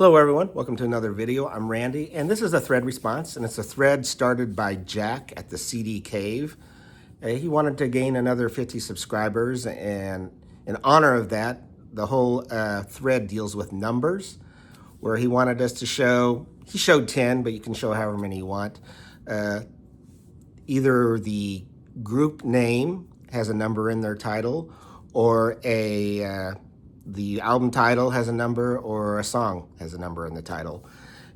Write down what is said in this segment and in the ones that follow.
Hello everyone, welcome to another video. I'm Randy, and this is a thread response, and it's a thread started by Jack at the CD Cave. He wanted to gain another 50 subscribers, and in honor of that, the whole thread deals with numbers, where he wanted us to show, he showed 10, but you can show however many you want. Either the group name has a number in their title, or the album title has a number, or a song has a number in the title.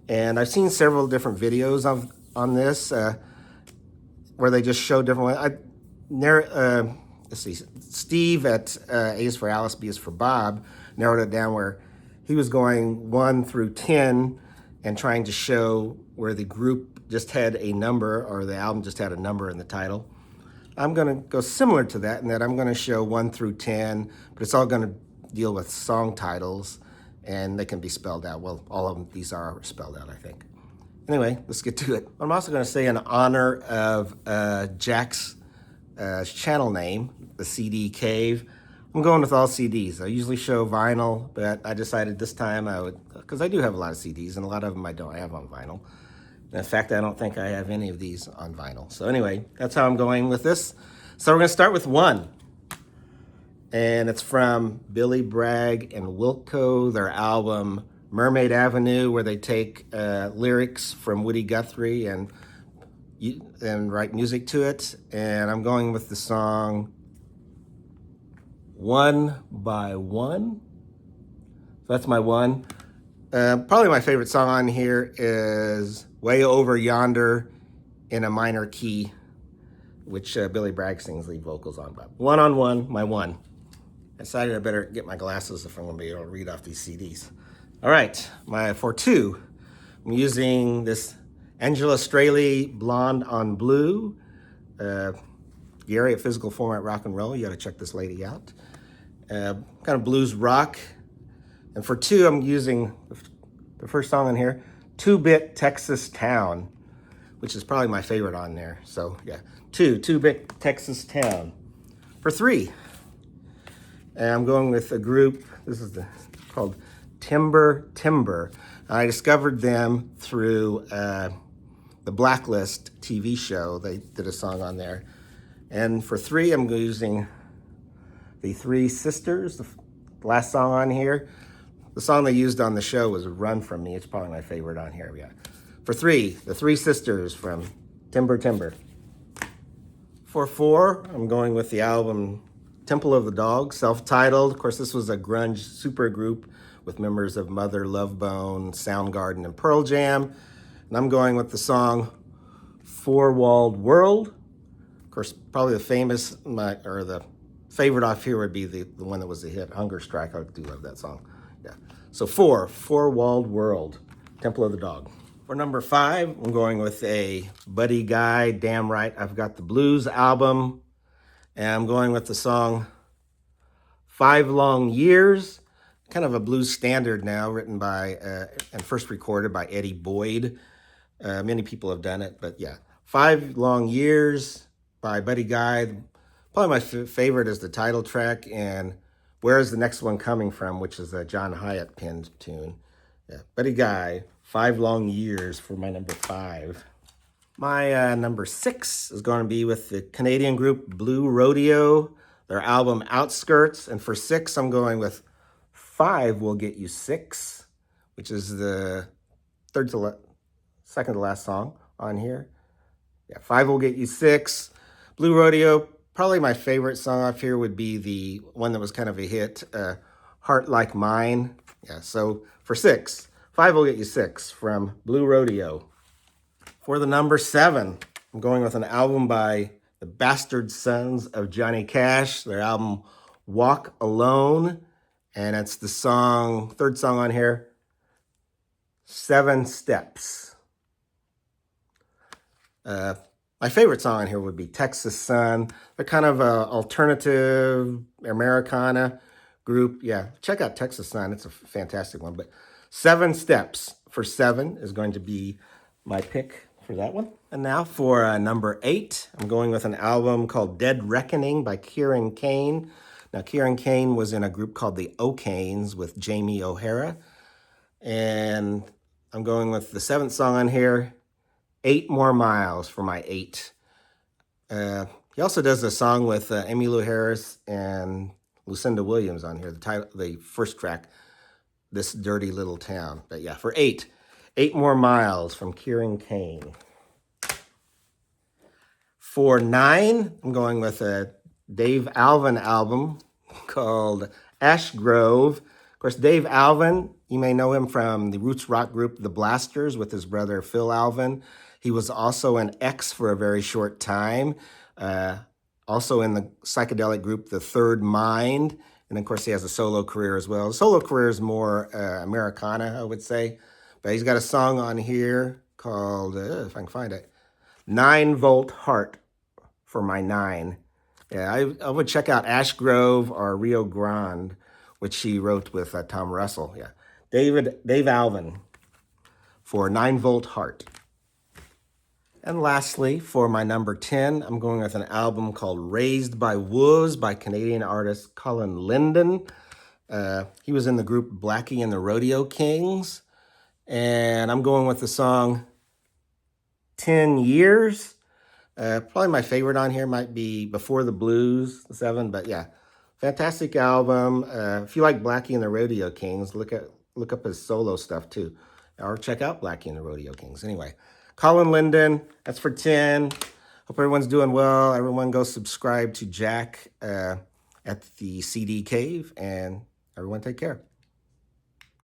And I've seen several different videos on this where they just show different ones. Let's see, Steve at A is for Alice, B is for Bob narrowed it down where he was going 1 through 10 and trying to show where the group just had a number or the album just had a number in the title. I'm going to go similar to that in that I'm going to show 1 through 10, but it's all going to deal with song titles, and they can be spelled out. Well, all of them, these are spelled out, I think. Anyway, let's get to it. I'm also going to say in honor of Jack's channel name, the CD Cave, I'm going with all CDs. I usually show vinyl, but I decided this time I would, because I do have a lot of CDs, and a lot of them I don't have on vinyl. In fact, I don't think I have any of these on vinyl. So anyway, that's how I'm going with this. So we're going to start with 1. And it's from Billy Bragg and Wilco, their album Mermaid Avenue, where they take lyrics from Woody Guthrie and write music to it. And I'm going with the song One by One. So that's my 1. Probably my favorite song on here is Way Over Yonder in a Minor Key, which Billy Bragg sings lead vocals on. But 1 on 1, my 1. I decided I better get my glasses if I'm going to be able to read off these CDs. All right, for 2, I'm using this Angela Straley Blonde on Blue. Gary at Physical Format Rock and Roll. You got to check this lady out. Kind of blues rock. And for 2, I'm using the first song on here, 2-Bit Texas Town, which is probably my favorite on there. So yeah, 2-Bit Texas Town. For 3, and I'm going with a group, this is called Timber. I discovered them through the Blacklist TV show. They did a song on there. And for 3, I'm using the Three Sisters, the last song on here. The song they used on the show was Run From Me. It's probably my favorite on here. Yeah. For 3, the Three Sisters from Timber. For 4, I'm going with the album Temple of the Dog, self-titled. Of course, this was a grunge super group with members of Mother, Love Bone, Soundgarden, and Pearl Jam. And I'm going with the song Four Walled World. Of course, probably the the favorite off here would be the one that was a hit, Hunger Strike. I do love that song. Yeah. So 4 Walled World, Temple of the Dog. For number 5, I'm going with a Buddy Guy, Damn Right I've Got the Blues album. And I'm going with the song 5 Long Years, kind of a blues standard now, written by and first recorded by Eddie Boyd. Many people have done it, but yeah. 5 Long Years by Buddy Guy. Probably my favorite is the title track, and Where Is the Next One Coming From, which is a John Hyatt penned tune. Yeah, Buddy Guy, 5 Long Years for my number 5. My number 6 is going to be with the Canadian group Blue Rodeo, their album Outskirts. And for 6, I'm going with 5 Will Get You 6, which is the second to last song on here. Yeah, 5 Will Get You 6. Blue Rodeo, probably my favorite song off here would be the one that was kind of a hit, Heart Like Mine. Yeah, so for 6, 5 Will Get You 6 from Blue Rodeo. For the number 7, I'm going with an album by the Bastard Sons of Johnny Cash, their album Walk Alone, and it's the third song on here, 7 Steps. My favorite song on here would be Texas Sun. They're kind of an alternative Americana group. Yeah, check out Texas Sun. It's a fantastic one. But 7 Steps for 7 is going to be my pick for that one. And now for number 8, I'm going with an album called Dead Reckoning by Kieran Kane. Now, Kieran Kane was in a group called the O'Kanes with Jamie O'Hara. And I'm going with the 7th song on here, 8 More Miles for my 8. He also does a song with Emmylou Harris and Lucinda Williams on here, the first track, This Dirty Little Town. But yeah, for 8 More Miles from Kieran Kane. For 9, I'm going with a Dave Alvin album called Ash Grove. Of course, Dave Alvin, you may know him from the roots rock group The Blasters with his brother Phil Alvin. He was also an X for a very short time. Also in the psychedelic group The Third Mind. And of course, he has a solo career as well. His solo career is more Americana, I would say. But he's got a song on here called, if I can find it, 9-Volt Heart for my 9. Yeah, I would check out Ash Grove or Rio Grande, which she wrote with Tom Russell. Yeah, Dave Alvin for 9-Volt Heart. And lastly, for my number 10, I'm going with an album called Raised by Wolves by Canadian artist Colin Linden. He was in the group Blackie and the Rodeo Kings. And I'm going with the song 10 Years. Probably my favorite on here might be Before the Blues, the 7, but yeah, fantastic album. If you like Blackie and the Rodeo Kings, look up his solo stuff too, or check out Blackie and the Rodeo Kings. Anyway, Colin Linden, that's for 10. Hope everyone's doing well. Everyone go subscribe to Jack at the CD Cave, and everyone take care.